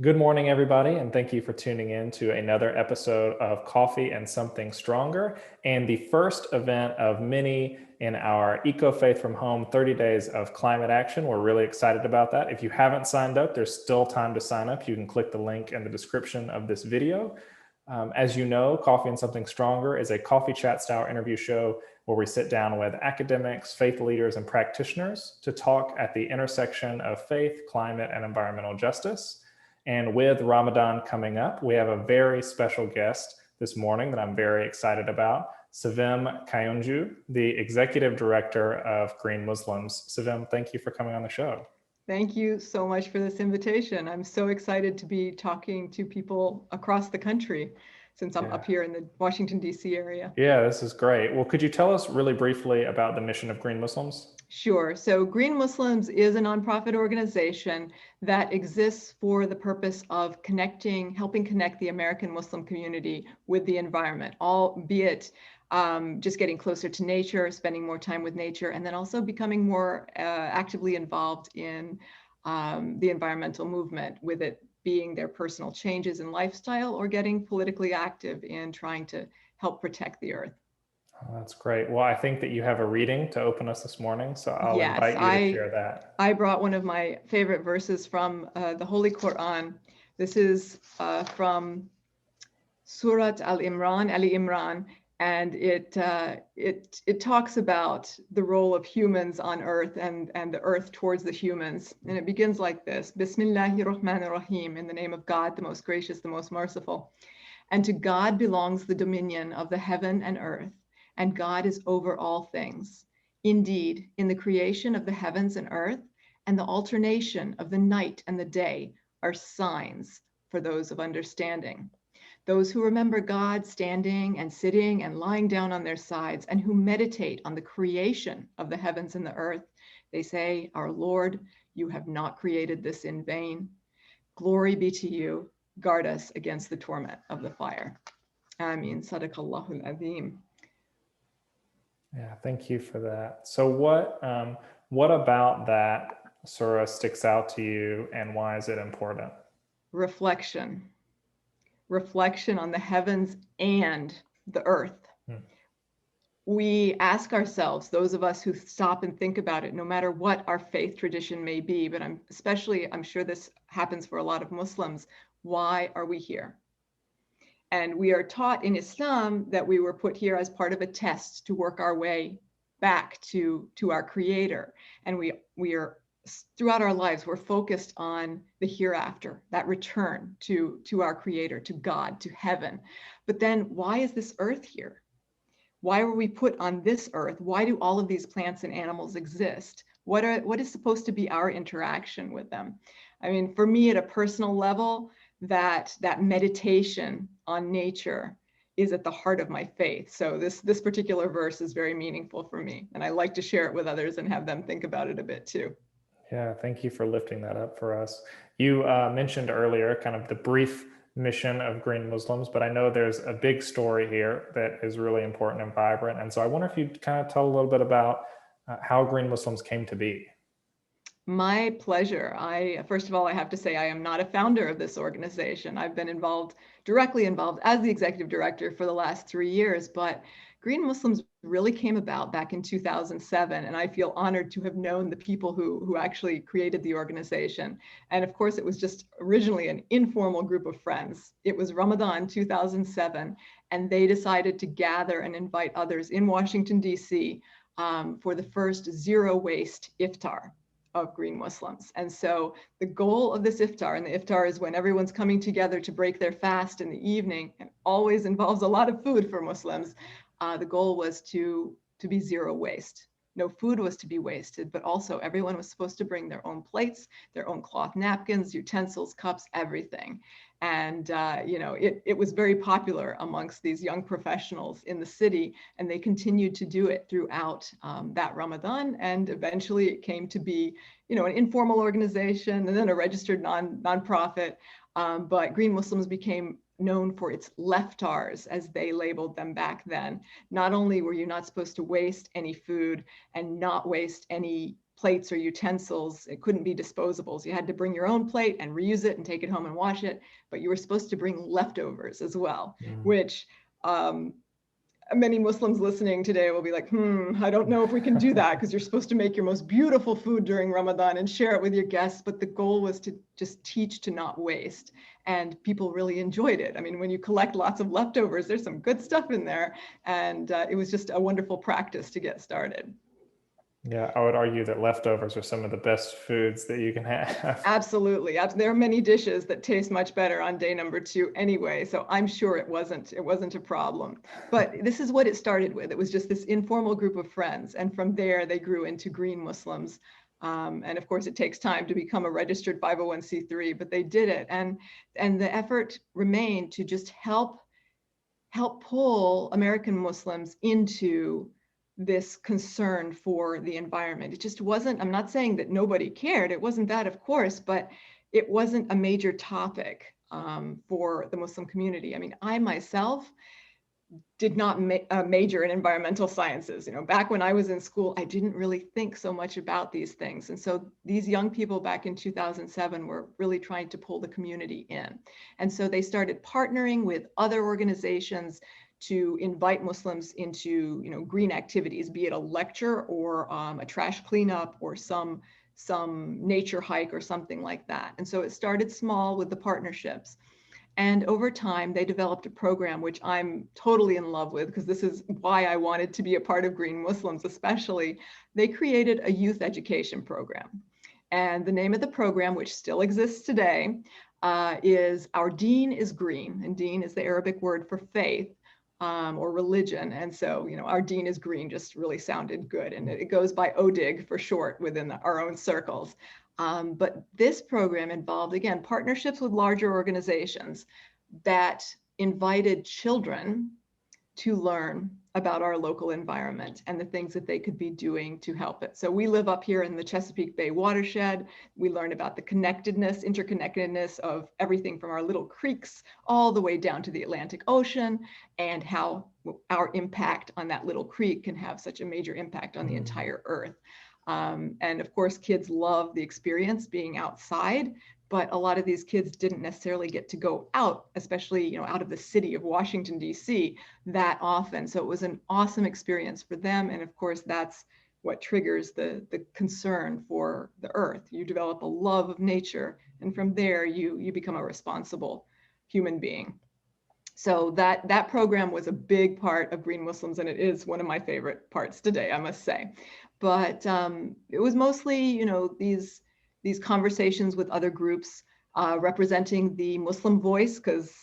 Good morning, everybody, and thank you for tuning in to another episode of Coffee and Something Stronger, and the first event of many in our Eco Faith from Home 30 Days of Climate Action. We're really excited about that. If you haven't signed up, there's still time to sign up. You can click the link in the description of this video. As you know, Coffee and Something Stronger is a coffee chat style interview show where we sit down with academics, faith leaders, and practitioners to talk at the intersection of faith, climate, and environmental justice. And with Ramadan coming up, we have a very special guest this morning that I'm very excited about, Sevim Kalyoncu, the Executive Director of Green Muslims. Sevim, thank you for coming on the show. Thank you so much for this invitation. I'm so excited to be talking to people across the country since I'm up here in the Washington, D.C. area. Yeah, this is great. Well, could you tell us really briefly about the mission of Green Muslims? Sure. So Green Muslims is a nonprofit organization that exists for the purpose of helping connect the American Muslim community with the environment, albeit just getting closer to nature, spending more time with nature, and then also becoming more actively involved in the environmental movement, with it being their personal changes in lifestyle or getting politically active in trying to help protect the earth. Oh, that's great. Well, I think that you have a reading to open us this morning, so I'll Yes, invite you to share that. I brought one of my favorite verses from the Holy Quran. This is from Surat Al-Imran, Ali Imran, and it talks about the role of humans on earth and the earth towards the humans. And it begins like this: Bismillahir Rahmanir Rahim, in the name of God, the most gracious, the most merciful. And to God belongs the dominion of the heaven and earth, and God is over all things. Indeed, in the creation of the heavens and earth and the alternation of the night and the day are signs for those of understanding. Those who remember God standing and sitting and lying down on their sides, and who meditate on the creation of the heavens and the earth, they say, "Our Lord, you have not created this in vain. Glory be to you. Guard us against the torment of the fire." Ameen. Sadaqallahul Azim. Yeah, thank you for that. So what about that surah sticks out to you, and why is it important? Reflection on the heavens and the earth. We ask ourselves, those of us who stop and think about it, no matter what our faith tradition may be, but I'm sure this happens for a lot of Muslims, why are we here? And we are taught in Islam that we were put here as part of a test to work our way back to our Creator. And we are, throughout our lives, we're focused on the hereafter, that return to our Creator, to God, to heaven. But then why is this earth here? Why were we put on this earth? Why do all of these plants and animals exist? What is supposed to be our interaction with them? I mean, for me, at a personal level, that meditation on nature is at the heart of my faith. So this particular verse is very meaningful for me, and I like to share it with others and have them think about it a bit too. Yeah, thank you for lifting that up for us. You mentioned earlier kind of the brief mission of Green Muslims, but I know there's a big story here that is really important and vibrant. And so I wonder if you'd kind of tell a little bit about how Green Muslims came to be. My pleasure. First of all, I have to say I am not a founder of this organization. I've been directly involved as the executive director for the last 3 years, but Green Muslims really came about back in 2007, and I feel honored to have known the people who actually created the organization. And of course, it was just originally an informal group of friends. It was Ramadan 2007, and they decided to gather and invite others in Washington, D.C. For the first zero waste iftar of Green Muslims. And so the goal of this iftar, and the iftar is when everyone's coming together to break their fast in the evening, and always involves a lot of food for Muslims. The goal was to be zero waste. No food was to be wasted, but also everyone was supposed to bring their own plates, their own cloth napkins, utensils, cups, everything. And it was very popular amongst these young professionals in the city, and they continued to do it throughout that Ramadan. And eventually it came to be, an informal organization and then a registered nonprofit. But Green Muslims became known for its leftars, as they labeled them back then. Not only were you not supposed to waste any food and not waste any plates or utensils. It couldn't be disposables. You had to bring your own plate and reuse it and take it home and wash it, but you were supposed to bring leftovers as well, which many Muslims listening today will be like, I don't know if we can do that, because you're supposed to make your most beautiful food during Ramadan and share it with your guests. But the goal was to just teach to not waste. And people really enjoyed it. I mean, when you collect lots of leftovers, there's some good stuff in there. And it was just a wonderful practice to get started. Yeah, I would argue that leftovers are some of the best foods that you can have. Absolutely. There are many dishes that taste much better on day number 2 anyway, so I'm sure it wasn't a problem. But this is what it started with. It was just this informal group of friends, and from there they grew into Green Muslims. And of course, it takes time to become a registered 501c3, but they did it, and the effort remained to just help pull American Muslims into this concern for the environment. It just wasn't, I'm not saying that nobody cared, it wasn't that, of course, but it wasn't a major topic for the Muslim community. I mean, I myself did not major in environmental sciences. You know, back when I was in school, I didn't really think so much about these things. And so these young people back in 2007 were really trying to pull the community in. And so they started partnering with other organizations to invite Muslims into, you know, green activities, be it a lecture or a trash cleanup or some nature hike or something like that. And so it started small with the partnerships. And over time, they developed a program which I'm totally in love with, because this is why I wanted to be a part of Green Muslims especially. They created a youth education program. And the name of the program, which still exists today, is Our Deen is Green. And Deen is the Arabic word for faith. Or religion. And so, you know, Our Deen is Green just really sounded good. And it goes by ODIG for short within our own circles. But this program involved, again, partnerships with larger organizations that invited children to learn about our local environment and the things that they could be doing to help it. So we live up here in the Chesapeake Bay watershed. We learn about the interconnectedness of everything from our little creeks all the way down to the Atlantic Ocean, and how our impact on that little creek can have such a major impact on the entire earth. And of course, kids love the experience being outside, but a lot of these kids didn't necessarily get to go out, especially, you know, out of the city of Washington, D.C. that often. So it was an awesome experience for them. And of course, that's what triggers the concern for the earth. You develop a love of nature, and from there, you become a responsible human being. So that program was a big part of Green Muslims, and it is one of my favorite parts today, I must say. But it was mostly, you know, these conversations with other groups representing the Muslim voice, because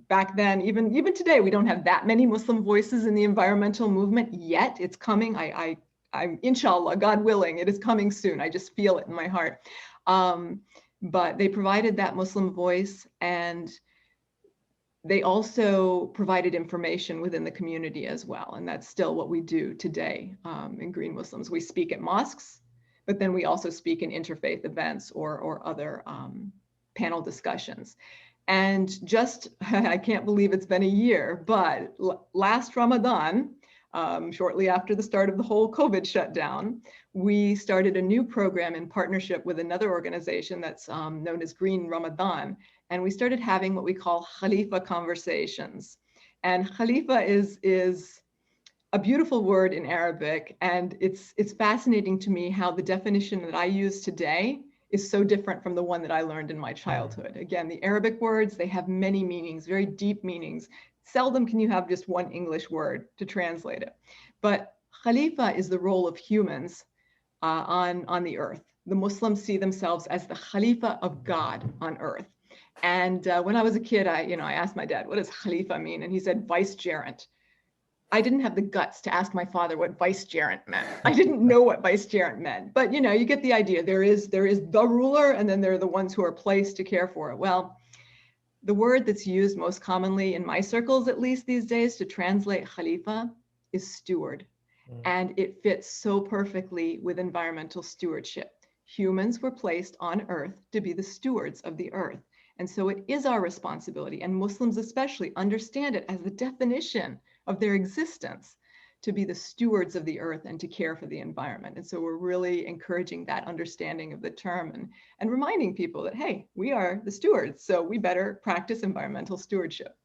back then, even today, we don't have that many Muslim voices in the environmental movement yet. It's coming. I'm inshallah, God willing, it is coming soon. I just feel it in my heart. But they provided that Muslim voice, and they also provided information within the community as well. And that's still what we do today in Green Muslims. We speak at mosques, but then we also speak in interfaith events or other panel discussions. And just, I can't believe it's been a year, but last Ramadan, shortly after the start of the whole COVID shutdown, we started a new program in partnership with another organization that's known as Green Ramadan. And we started having what we call Khalifa conversations. And Khalifa is a beautiful word in Arabic. And it's fascinating to me how the definition that I use today is so different from the one that I learned in my childhood. Again, the Arabic words, they have many meanings, very deep meanings. Seldom can you have just one English word to translate it. But Khalifa is the role of humans on the earth. The Muslims see themselves as the Khalifa of God on earth. And when I was a kid, I asked my dad, what does Khalifa mean? And he said, vicegerent. I didn't have the guts to ask my father what vicegerent meant. I didn't know what vicegerent meant, but you get the idea. There is the ruler, and then there are the ones who are placed to care for it. Well, the word that's used most commonly in my circles, at least these days, to translate Khalifa is steward. And it fits so perfectly with environmental stewardship. Humans were placed on earth to be the stewards of the earth. And so it is our responsibility, and Muslims especially understand it as the definition of their existence, to be the stewards of the earth and to care for the environment. And so we're really encouraging that understanding of the term and reminding people that, hey, we are the stewards, so we better practice environmental stewardship.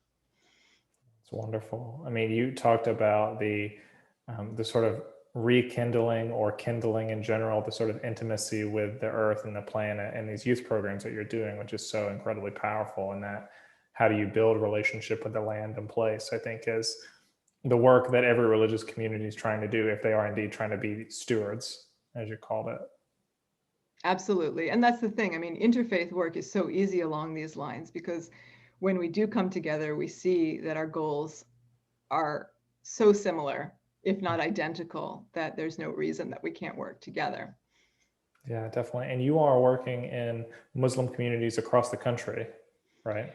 It's wonderful. I mean, you talked about the sort of rekindling or kindling in general, the sort of intimacy with the earth and the planet and these youth programs that you're doing, which is so incredibly powerful. And that, how do you build relationship with the land and place, I think is the work that every religious community is trying to do if they are indeed trying to be stewards, as you called it. Absolutely. And that's the thing. I mean, interfaith work is so easy along these lines because when we do come together, we see that our goals are so similar, if not identical, that there's no reason that we can't work together. Yeah, definitely. And you are working in Muslim communities across the country, right?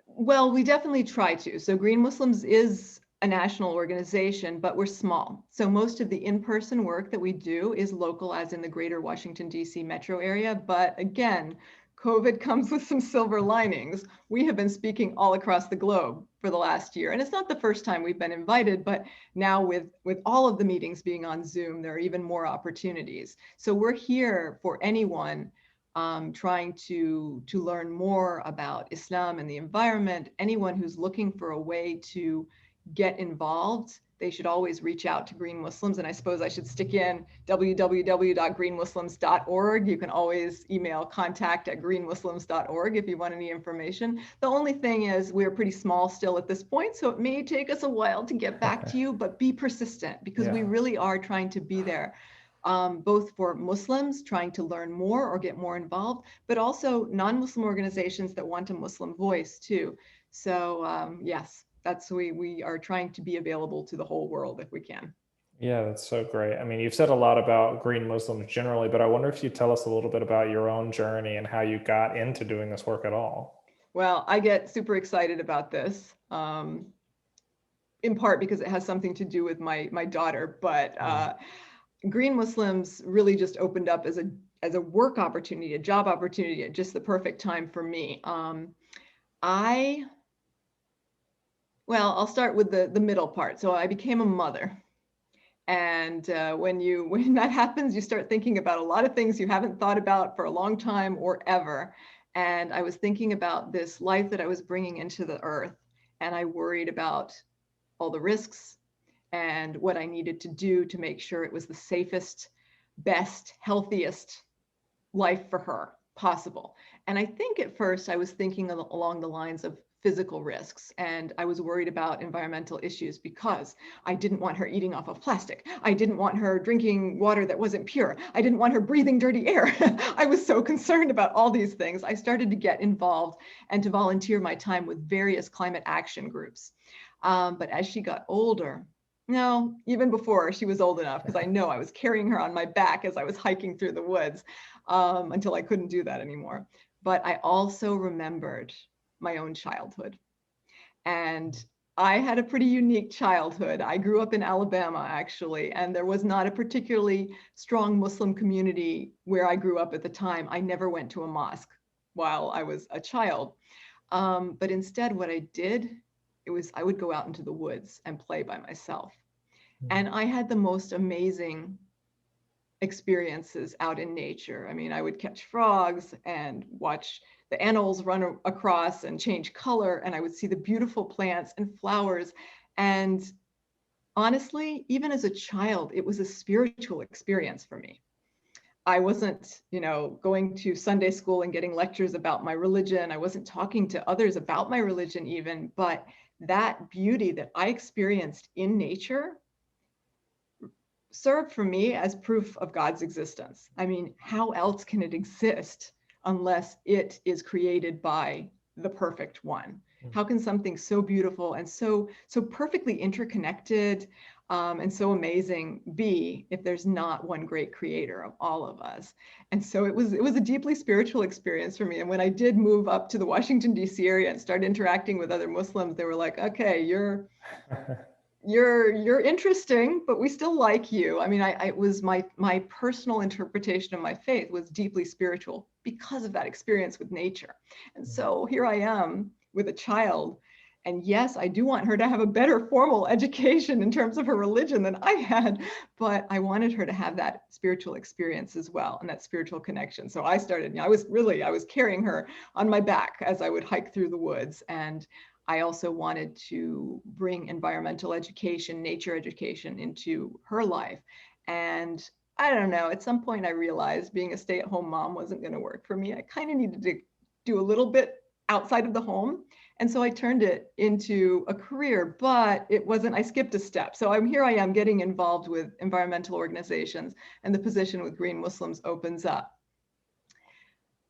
Well, we definitely try to. So Green Muslims is a national organization, but we're small. So most of the in-person work that we do is local, as in the greater Washington, D.C. metro area. But again, COVID comes with some silver linings. We have been speaking all across the globe for the last year. And it's not the first time we've been invited, but now with all of the meetings being on Zoom, there are even more opportunities. So we're here for anyone trying to learn more about Islam and the environment. Anyone who's looking for a way to get involved, they should always reach out to Green Muslims. And I suppose I should stick in www.greenmuslims.org. You can always email contact@greenmuslims.org if you want any information. The only thing is we're pretty small still at this point, so it may take us a while to get back to you, but be persistent because we really are trying to be there. Both for Muslims trying to learn more or get more involved, but also non-Muslim organizations that want a Muslim voice too. So yes, we are trying to be available to the whole world if we can. Yeah, that's so great. I mean, you've said a lot about Green Muslims generally, but I wonder if you tell us a little bit about your own journey and how you got into doing this work at all. Well, I get super excited about this, in part because it has something to do with my daughter, but Green Muslims really just opened up as a work opportunity, a job opportunity at just the perfect time for me. I'll start with the middle part. So I became a mother. And when that happens, you start thinking about a lot of things you haven't thought about for a long time or ever. And I was thinking about this life that I was bringing into the earth. And I worried about all the risks and what I needed to do to make sure it was the safest, best, healthiest life for her possible. And I think at first I was thinking along the lines of physical risks, and I was worried about environmental issues because I didn't want her eating off of plastic. I didn't want her drinking water that wasn't pure. I didn't want her breathing dirty air. I was so concerned about all these things. I started to get involved and to volunteer my time with various climate action groups. But as she got older, no, even before she was old enough, because I know I was carrying her on my back as I was hiking through the woods until I couldn't do that anymore. But I also remembered my own childhood. And I had a pretty unique childhood. I grew up in Alabama, actually, and there was not a particularly strong Muslim community where I grew up at the time. I never went to a mosque while I was a child. But instead, what I did, I would go out into the woods and play by myself. And I had the most amazing experiences out in nature. I mean, I would catch frogs and watch the animals run across and change color, and I would see the beautiful plants and flowers. And honestly, even as a child, it was a spiritual experience for me. I wasn't, going to Sunday school and getting lectures about my religion. I wasn't talking to others about my religion even, but that beauty that I experienced in nature served for me as proof of God's existence. I mean, how else can it exist unless it is created by the perfect one? How can something so beautiful and so perfectly interconnected and so amazing be if there's not one great creator of all of us? And so it was a deeply spiritual experience for me. And when I did move up to the Washington, D.C. area and start interacting with other Muslims, they were like, okay, you're interesting, but we still like you. I mean, it was my personal interpretation of my faith was deeply spiritual because of that experience with nature. And so here I am with a child, And yes, I do want her to have a better formal education in terms of her religion than I had, but I wanted her to have that spiritual experience as well, and that spiritual connection. So I started, I was carrying her on my back as I would hike through the woods. And I also wanted to bring environmental education, nature education into her life. And I don't know, at some point I realized being a stay-at-home mom wasn't going to work for me. I kind of needed to do a little bit outside of the home. And so I turned it into a career, but it wasn't, I skipped a step. So I am getting involved with environmental organizations, and the position with Green Muslims opens up.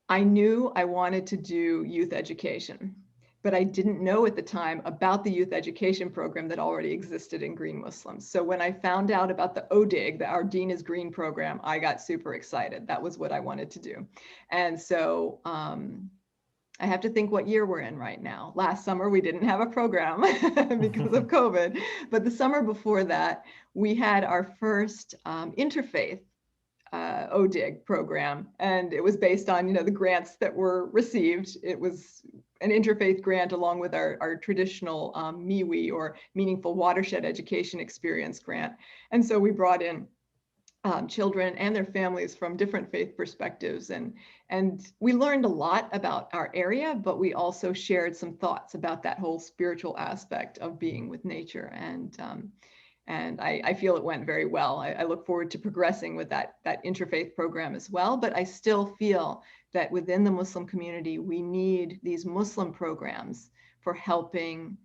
I knew I wanted to do youth education, but I didn't know at the time about the youth education program that already existed in Green Muslims. So when I found out about the ODIG, the Our Dean is Green program, I got super excited. That was what I wanted to do. And so I have to think what year we're in right now. Last summer, we didn't have a program because of COVID, but the summer before that, we had our first Interfaith ODIG program, and it was based on, the grants that were received. It was an interfaith grant along with our traditional MIWI, or Meaningful Watershed Education Experience grant. And so we brought in children and their families from different faith perspectives. And we learned a lot about our area, but we also shared some thoughts about that whole spiritual aspect of being with nature. And I feel it went very well. I look forward to progressing with that interfaith program as well. But I still feel that within the Muslim community, we need these Muslim programs for helping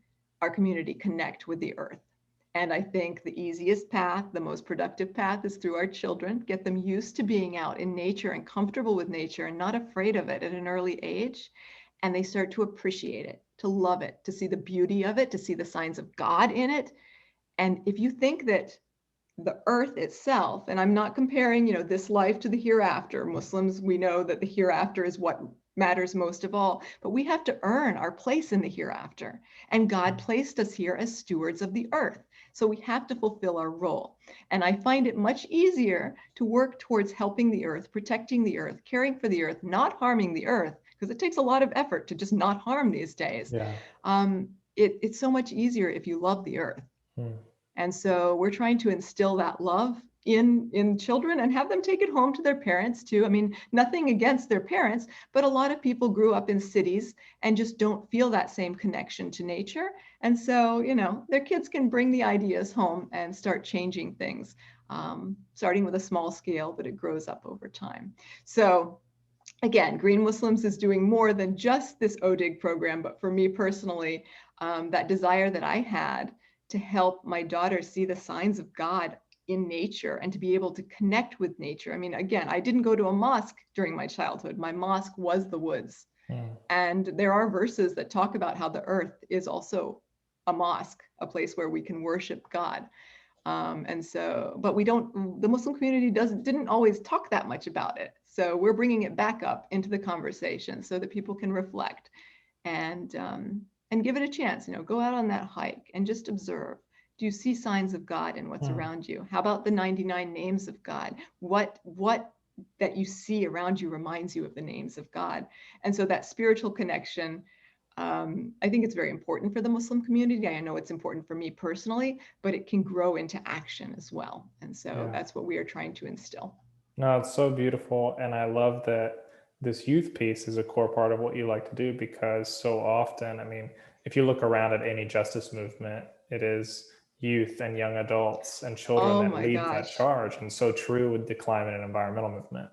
our community connect with the earth. And I think the easiest path, the most productive path, is through our children. Get them used to being out in nature and comfortable with nature and not afraid of it at an early age. And they start to appreciate it, to love it, to see the beauty of it, to see the signs of God in it. And if you think that the earth itself, and I'm not comparing, this life to the hereafter. Muslims, we know that the hereafter is what matters most of all, but we have to earn our place in the hereafter. And God placed us here as stewards of the earth. So we have to fulfill our role. And I find it much easier to work towards helping the earth, protecting the earth, caring for the earth, not harming the earth, because it takes a lot of effort to just not harm these days. Yeah. It's so much easier if you love the earth. And so we're trying to instill that love in children and have them take it home to their parents too. I mean, nothing against their parents, but a lot of people grew up in cities and just don't feel that same connection to nature. And so, their kids can bring the ideas home and start changing things, starting with a small scale, but it grows up over time. So again, Green Muslims is doing more than just this ODIG program, but for me personally, that desire that I had to help my daughter see the signs of God in nature and to be able to connect with nature. I mean, again, I didn't go to a mosque during my childhood. My mosque was the woods. And there are verses that talk about how the earth is also a mosque, a place where we can worship God. And so, but the Muslim community didn't always talk that much about it. So we're bringing it back up into the conversation so that people can reflect and give it a chance. Go out on that hike and just observe. Do you see signs of God in what's around you? How about the 99 names of God? What that you see around you reminds you of the names of God? And so that spiritual connection, I think it's very important for the Muslim community. I know it's important for me personally, but it can grow into action as well. And so that's what we are trying to instill. No, it's so beautiful. And I love that this youth piece is a core part of what you like to do, because so often, I mean, if you look around at any justice movement, it is youth and young adults and children that lead that charge. And so true with the climate and environmental movement.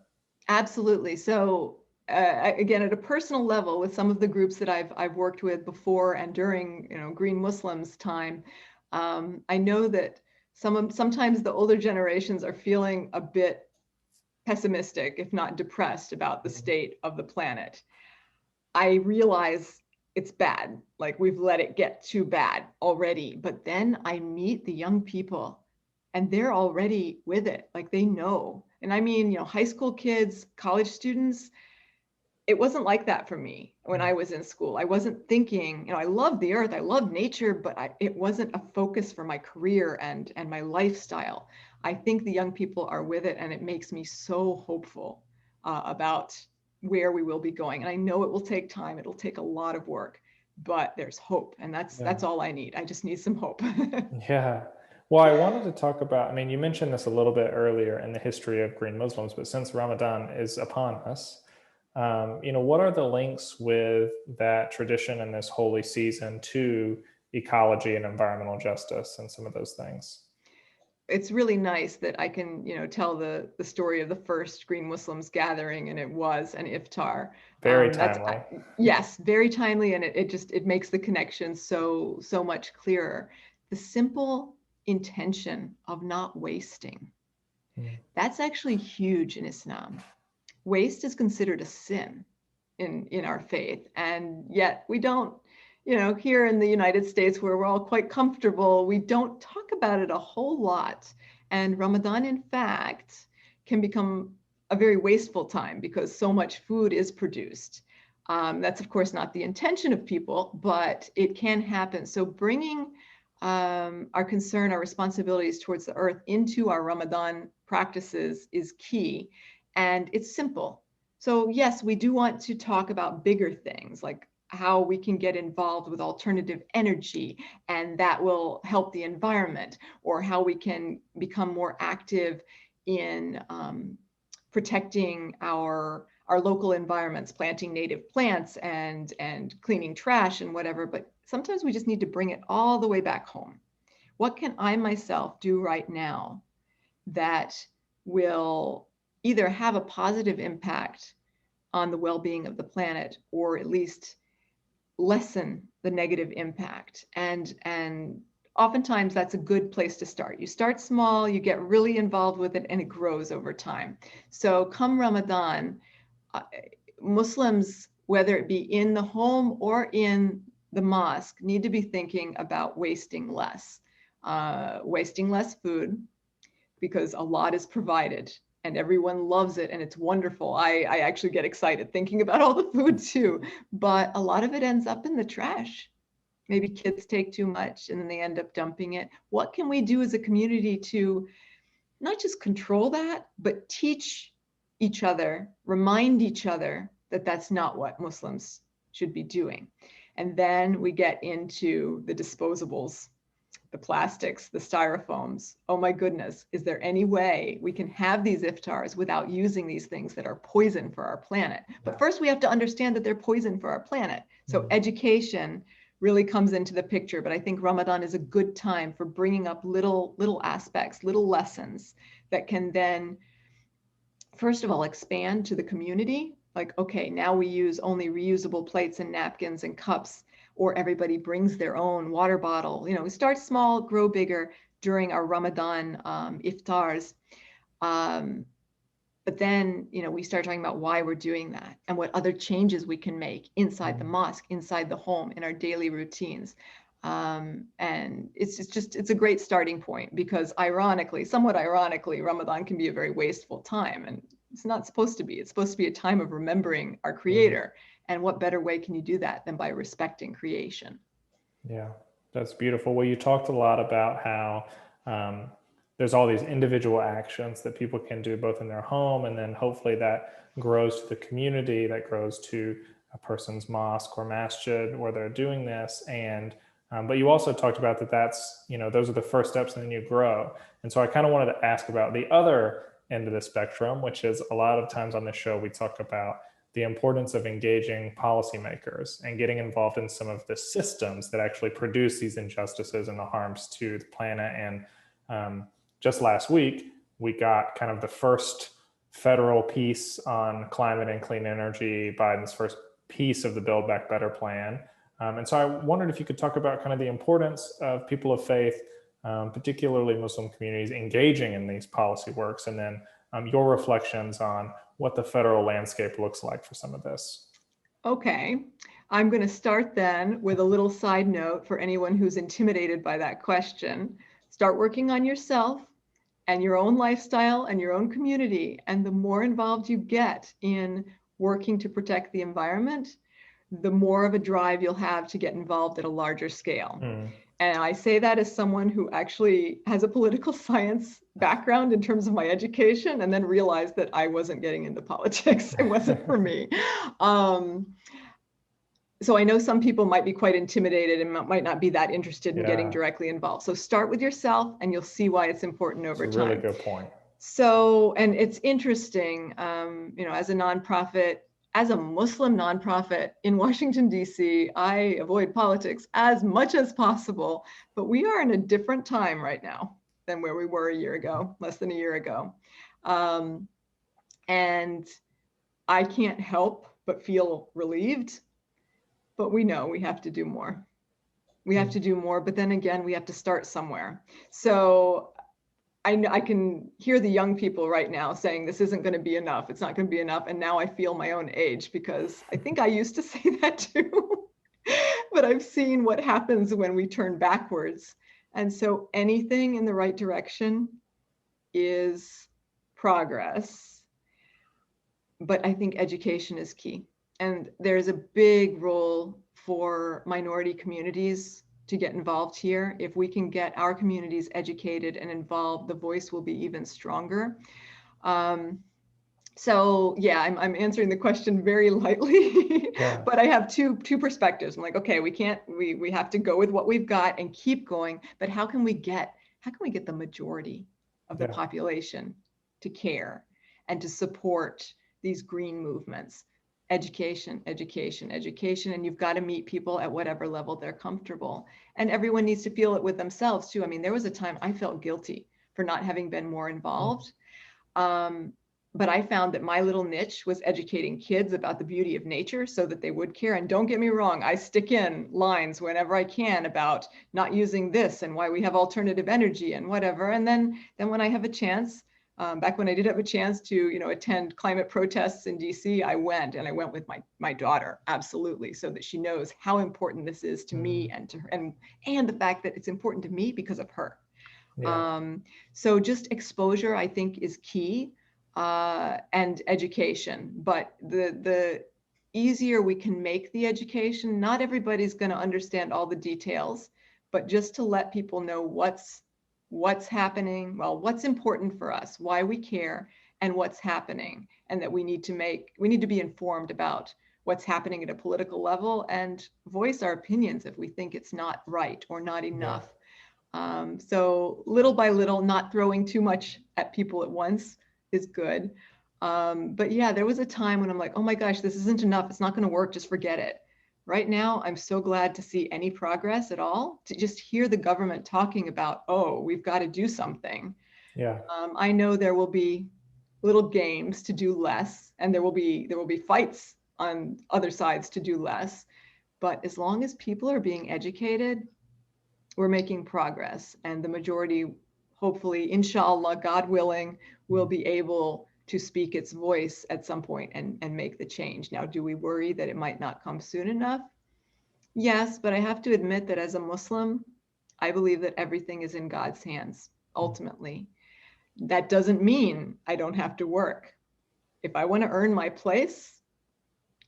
Absolutely. So again, at a personal level, with some of the groups that I've worked with before and during Green Muslims time, I know that sometimes the older generations are feeling a bit pessimistic, if not depressed, about the state of the planet. I realize it's bad. Like, we've let it get too bad already. But then I meet the young people and they're already with it. Like, they know. And I mean, high school kids, college students, it wasn't like that for me when I was in school. I wasn't thinking, I love the earth, I love nature, but it wasn't a focus for my career and my lifestyle. I think the young people are with it, and it makes me so hopeful about where we will be going. And I know it will take time, it'll take a lot of work, but there's hope, and that's all I need. I just need some hope. Yeah. Well, I wanted to talk about, I mean, you mentioned this a little bit earlier in the history of green Muslims, but since Ramadan is upon us, what are the links with that tradition and this holy season to ecology and environmental justice and some of those things? It's really nice that I can, tell the story of the first Green Muslims gathering, and it was an iftar. Very That's timely. Yes, very timely, and it makes the connection so much clearer. The simple intention of not wasting. Mm. That's actually huge in Islam. Waste is considered a sin in our faith, and yet we don't, here in the United States, where we're all quite comfortable, we don't talk about it a whole lot. And Ramadan, in fact, can become a very wasteful time because so much food is produced. That's of course not the intention of people, but it can happen. So bringing our concern, our responsibilities towards the earth into our Ramadan practices is key, and it's simple. So yes, we do want to talk about bigger things like how we can get involved with alternative energy, and that will help the environment, or how we can become more active in protecting our local environments, planting native plants and cleaning trash and whatever. But sometimes we just need to bring it all the way back home. What can I myself do right now that will either have a positive impact on the well-being of the planet, or at least lessen the negative impact? And oftentimes that's a good place to start. You start small, you get really involved with it, and it grows over time. So come Ramadan, Muslims, whether it be in the home or in the mosque, need to be thinking about wasting less food, because a lot is provided and everyone loves it and it's wonderful. I actually get excited thinking about all the food too, but a lot of it ends up in the trash. Maybe kids take too much and then they end up dumping it. What can we do as a community to not just control that, but teach each other, remind each other that that's not what Muslims should be doing? And then we get into the disposables, the plastics, the styrofoams. Oh my goodness, is there any way we can have these iftars without using these things that are poison for our planet? But first we have to understand that they're poison for our planet. So education really comes into the picture, but I think Ramadan is a good time for bringing up little aspects, little lessons that can then, first of all, expand to the community. Like, okay, now we use only reusable plates and napkins and cups, or everybody brings their own water bottle. We start small, grow bigger during our Ramadan iftars. But then, we start talking about why we're doing that and what other changes we can make inside the mosque, inside the home, in our daily routines. And it's a great starting point, because somewhat ironically, Ramadan can be a very wasteful time, and it's not supposed to be. It's supposed to be a time of remembering our Creator. And what better way can you do that than by respecting creation? Yeah, that's beautiful. Well, you talked a lot about how there's all these individual actions that people can do both in their home, and then hopefully that grows to the community, that grows to a person's mosque or masjid where they're doing this. And but you also talked about that's those are the first steps, and then you grow. And so I kind of wanted to ask about the other end of the spectrum, which is a lot of times on this show we talk about the importance of engaging policymakers and getting involved in some of the systems that actually produce these injustices and the harms to the planet. And just last week, we got kind of the first federal piece on climate and clean energy, Biden's first piece of the Build Back Better plan. And so I wondered if you could talk about kind of the importance of people of faith, particularly Muslim communities, engaging in these policy works, and then your reflections on what the federal landscape looks like for some of this. Okay, I'm going to start then with a little side note for anyone who's intimidated by that question. Start working on yourself and your own lifestyle and your own community. And the more involved you get in working to protect the environment, the more of a drive you'll have to get involved at a larger scale. And I say that as someone who actually has a political science background in terms of my education, and then realized that I wasn't getting into politics. It wasn't for me. So I know some people might be quite intimidated and might not be that interested in getting Yeah, directly involved. So start with yourself and you'll see why it's important it's over a really time. good point. So, and it's interesting, as a nonprofit, as a Muslim nonprofit in Washington, D.C., I avoid politics as much as possible, but we are in a different time right now than where we were a year ago, less than a year ago. And I can't help but feel relieved, but we know we have to do more. We have to do more, but then again, we have to start somewhere. So I can hear the young people right now saying this isn't going to be enough. It's not going to be enough. And now I feel my own age because I think I used to say that too. But I've seen what happens when we turn backwards. And so anything in the right direction is progress. But I think education is key. And there's a big role for minority communities to get involved here. If we can get our communities educated and involved, the voice will be even stronger. So yeah, I'm answering the question very lightly, Yeah. but I have two perspectives. I'm like, okay, we have to go with what we've got and keep going, but how can we get the majority of the Yeah. population to care and to support these green movements? Education, education, education, and you've got to meet people at whatever level they're comfortable. And everyone needs to feel it with themselves too. I mean, there was a time I felt guilty for not having been more involved. But I found that my little niche was educating kids about the beauty of nature so that they would care. And don't get me wrong, I stick in lines whenever I can about not using this and why we have alternative energy and whatever. And then when I have a chance, back when I did have a chance to, attend climate protests in DC, I went with my daughter, absolutely, so that she knows how important this is to me and to her, and the fact that it's important to me because of her. Yeah. So just exposure, I think, is key, and education. But the easier we can make the education, not everybody's going to understand all the details, but just to let people know what's happening, well, what's important for us, why we care, and what's happening, and that we need to be informed about what's happening at a political level and voice our opinions if we think it's not right or not enough. So little by little, not throwing too much at people at once is good. But yeah, there was a time when I'm like, oh my gosh, this isn't enough. It's not going to work. Just forget it. Right now, I'm so glad to see any progress at all, to just hear the government talking about, oh, we've got to do something. Yeah. I know there will be little games to do less, and there will be fights on other sides to do less. But as long as people are being educated, we're making progress, and the majority, hopefully, inshallah, God willing, will be able to speak its voice at some point and make the change. Now, do we worry that it might not come soon enough? Yes, but I have to admit that as a Muslim, I believe that everything is in God's hands, ultimately. That doesn't mean I don't have to work. If I want to earn my place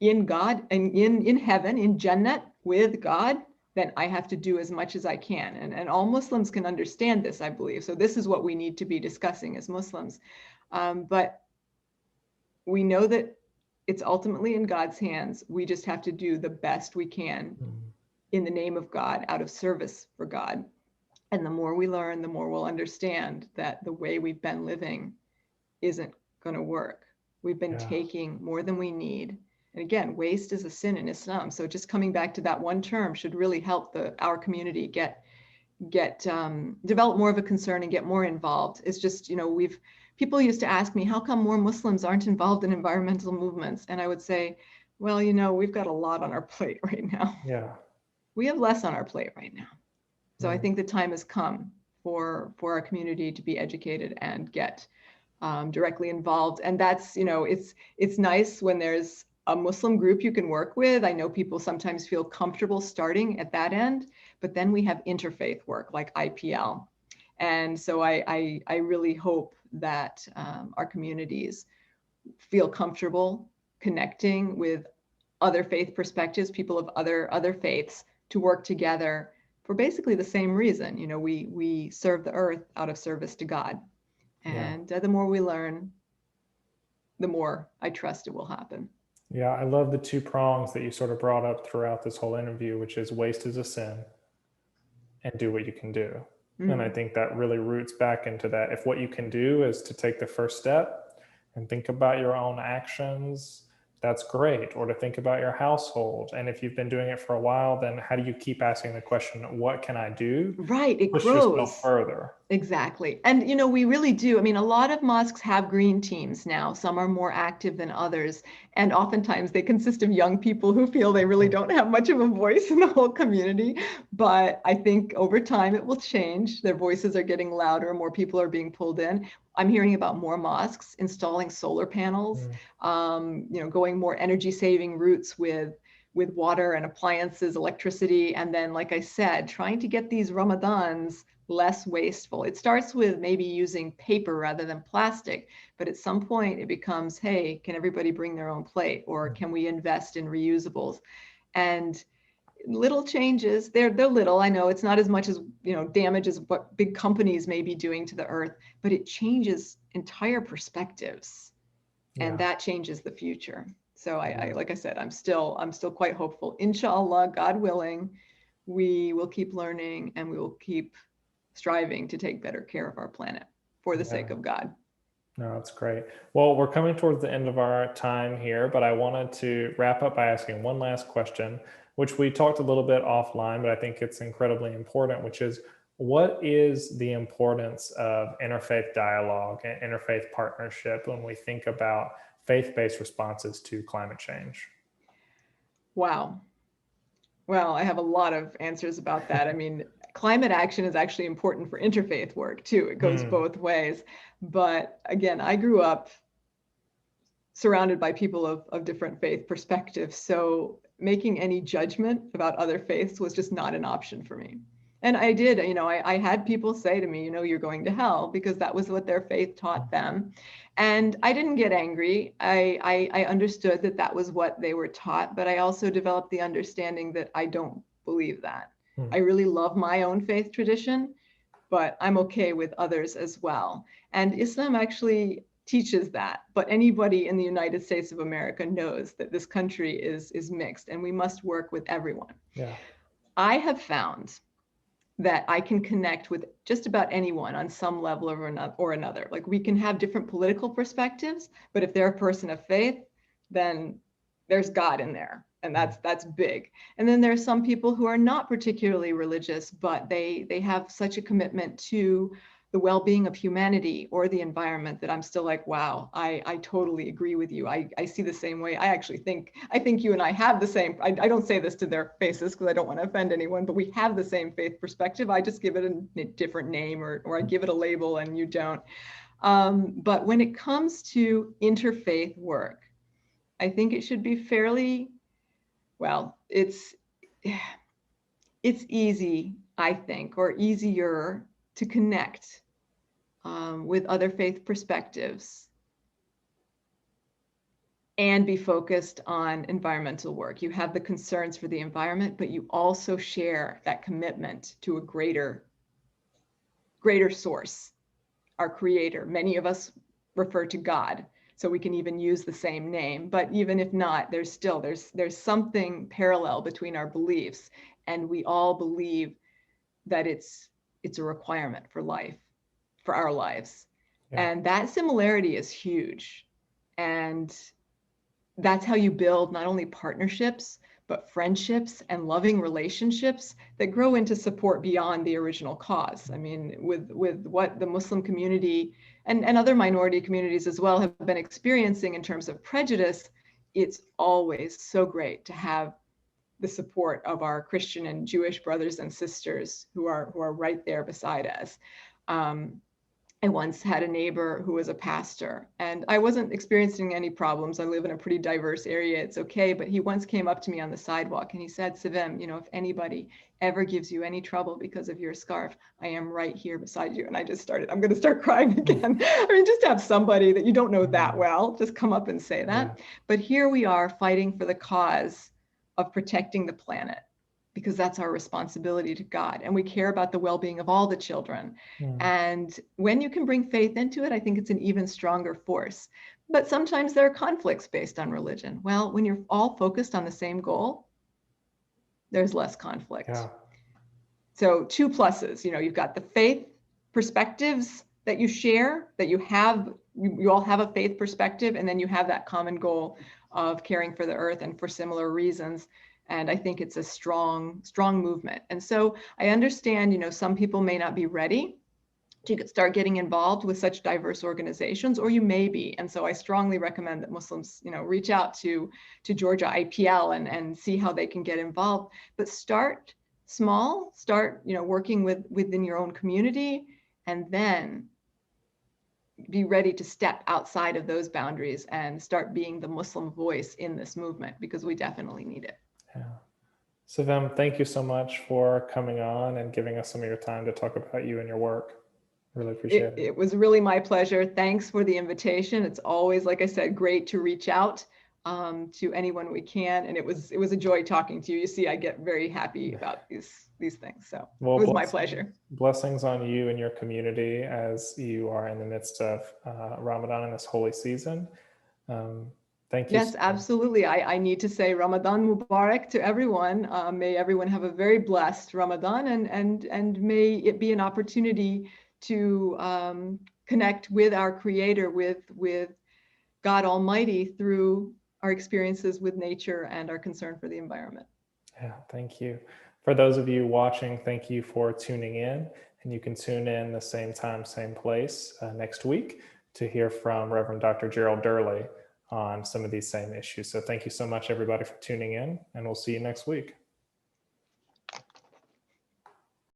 in God and in heaven, in Jannah with God, then I have to do as much as I can. And all Muslims can understand this, I believe. So this is what we need to be discussing as Muslims. But we know that it's ultimately in God's hands. We just have to do the best we can in the name of God, out of service for God. And the more we learn, the more we'll understand that the way we've been living isn't going to work. We've been taking more than we need. And again, waste is a sin in Islam. So just coming back to that one term should really help our community develop more of a concern and get more involved. It's just, people used to ask me, how come more Muslims aren't involved in environmental movements? And I would say, well, we've got a lot on our plate right now. Yeah. We have less on our plate right now. So I think the time has come for our community to be educated and get directly involved. And that's, it's nice when there's a Muslim group you can work with. I know people sometimes feel comfortable starting at that end, but then we have interfaith work like IPL. And so I really hope that our communities feel comfortable connecting with other faith perspectives, people of other faiths, to work together for basically the same reason. We serve the earth out of service to God. And the more we learn, the more I trust it will happen. Yeah, I love the two prongs that you sort of brought up throughout this whole interview, which is waste is a sin and do what you can do. And I Mm. think that really roots back into that. If what you can do is to take the first step and think about your own actions, that's great. Or to think about your household. And if you've been doing it for a while, then how do you keep asking the question, what can I do Right, to it push yourself grows. further? Exactly. And, we really do. I mean, a lot of mosques have green teams now. Some are more active than others. And oftentimes they consist of young people who feel they really Mhm. don't have much of a voice in the whole community. But I think over time it will change. Their voices are getting louder, more people are being pulled in. I'm hearing about more mosques installing solar panels, Mm. going more energy saving routes with water and appliances, electricity, and then, like I said, trying to get these Ramadans less wasteful. It starts with maybe using paper rather than plastic, but at some point it becomes, hey, can everybody bring their own plate, or can we invest in reusables? And little changes, they're little. I know it's not as much as, damage as what big companies may be doing to the earth, but it changes entire perspectives, and Yeah. that changes the future. So I Yeah. like I said, I'm still quite hopeful. Inshallah, God willing, we will keep learning and we will keep striving to take better care of our planet for the sake Yeah. of God. No, that's great. Well, we're coming towards the end of our time here, but I wanted to wrap up by asking one last question, which we talked a little bit offline, but I think it's incredibly important, which is what is the importance of interfaith dialogue and interfaith partnership when we think about faith based responses to climate change? Wow. Well, I have a lot of answers about that. I mean, climate action is actually important for interfaith work too. It goes Hmm. both ways. But again, I grew up surrounded by people of different faith perspectives. So making any judgment about other faiths was just not an option for me. And I did, I had people say to me, you're going to hell, because that was what their faith taught them. And I didn't get angry. I understood that that was what they were taught, but I also developed the understanding that I don't believe that. Hmm. I really love my own faith tradition, but I'm okay with others as well. And Islam actually teaches that, but anybody in the United States of America knows that this country is mixed and we must work with everyone. Yeah. I have found that I can connect with just about anyone on some level or another. Like, we can have different political perspectives, but if they're a person of faith, then there's God in there. And Hmm. that's big. And then there are some people who are not particularly religious, but they have such a commitment to the well-being of humanity or the environment that I'm still like, wow, I totally agree with you. I see the same way. I think you and I have the same. I don't say this to their faces because I don't want to offend anyone, but we have the same faith perspective. I just give it a different name, or I give it a label and you don't. But when it comes to interfaith work, I think it should be fairly, well, it's easy, I think, or easier to connect with other faith perspectives and be focused on environmental work. You have the concerns for the environment, but you also share that commitment to a greater source, our creator. Many of us refer to God, so we can even use the same name. But even if not, there's something parallel between our beliefs, and we all believe that it's a requirement for life, for our lives. Yeah. And that similarity is huge. And that's how you build not only partnerships, but friendships and loving relationships that grow into support beyond the original cause. I mean, with what the Muslim community and other minority communities as well have been experiencing in terms of prejudice, it's always so great to have the support of our Christian and Jewish brothers and sisters who are right there beside us. I once had a neighbor who was a pastor, and I wasn't experiencing any problems. I live in a pretty diverse area. It's okay. But he once came up to me on the sidewalk and he said, Sevim, if anybody ever gives you any trouble because of your scarf, I am right here beside you. And I'm going to start crying again. I mean, just to have somebody that you don't know that Hmm. well just come up and say Yeah. that. But here we are fighting for the cause of protecting the planet, because that's our responsibility to God. And we care about the well-being of all the children. Hmm. And when you can bring faith into it, I think it's an even stronger force. But sometimes there are conflicts based on religion. Well, when you're all focused on the same goal, there's less conflict. Yeah. So two pluses, you've got the faith perspectives that you share, that you all have a faith perspective, and then you have that common goal of caring for the earth and for similar reasons. And I think it's a strong movement. And so I understand, some people may not be ready to start getting involved with such diverse organizations, or you may be. And so I strongly recommend that Muslims, reach out to Georgia IPL and see how they can get involved. But start small, start, working within your own community, and then be ready to step outside of those boundaries and start being the Muslim voice in this movement, because we definitely need it. Yeah. Sevim, thank you so much for coming on and giving us some of your time to talk about you and your work. Really appreciate it. It was really my pleasure. Thanks for the invitation. It's always, like I said, great to reach out to anyone we can. And it was a joy talking to you. You see, I get very happy about these things. So well, it was my pleasure. Blessings on you and your community as you are in the midst of Ramadan and this holy season. Thank you. Yes, absolutely. I need to say Ramadan Mubarak to everyone. May everyone have a very blessed Ramadan, and may it be an opportunity to connect with our Creator, with God Almighty, through our experiences with nature and our concern for the environment. Yeah, thank you. For those of you watching, thank you for tuning in. And you can tune in the same time, same place next week to hear from Reverend Dr. Gerald Durley on some of these same issues. So thank you so much, everybody, for tuning in, and we'll see you next week.